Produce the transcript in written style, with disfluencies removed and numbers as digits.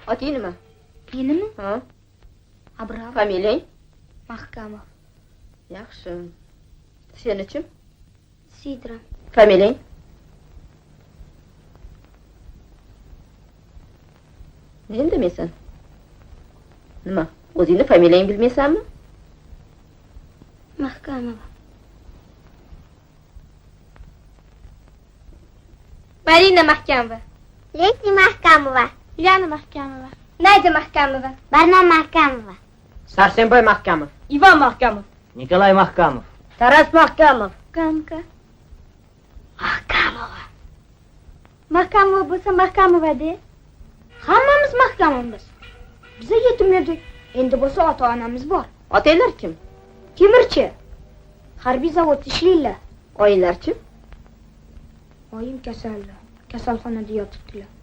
Oting nima? Menimi? Ha? Abram. Familiyang? Mahkamov. Yaxshi. Seni-chi? Sidra. Familiyang? Ne indamaysan? Nima? O'zingni familiyangni bilmaysanmi? Mahkamov. Marina Mahkamova. Leti Mahkamova. Yana Mahkamova. Nadya Mahkamova. Barnom Mahkamova. Sarsenboy Mahkamov. Ivan Mahkamov. Nikolay Mahkamov. Taras Mahkamov. Gamka. Mahkamova. Mahkamova bo'lsa Mahkamova-de. Hammamiz Mahkamovmiz. Biza yetim edik. Endi bo'lsa ota-onamiz bor. Otanglar kim? Temirchi. Harbiy zavodda ishlaydilar. Oyinglar-chi? Oyim kasalda. Kasalxonada yotibdilar.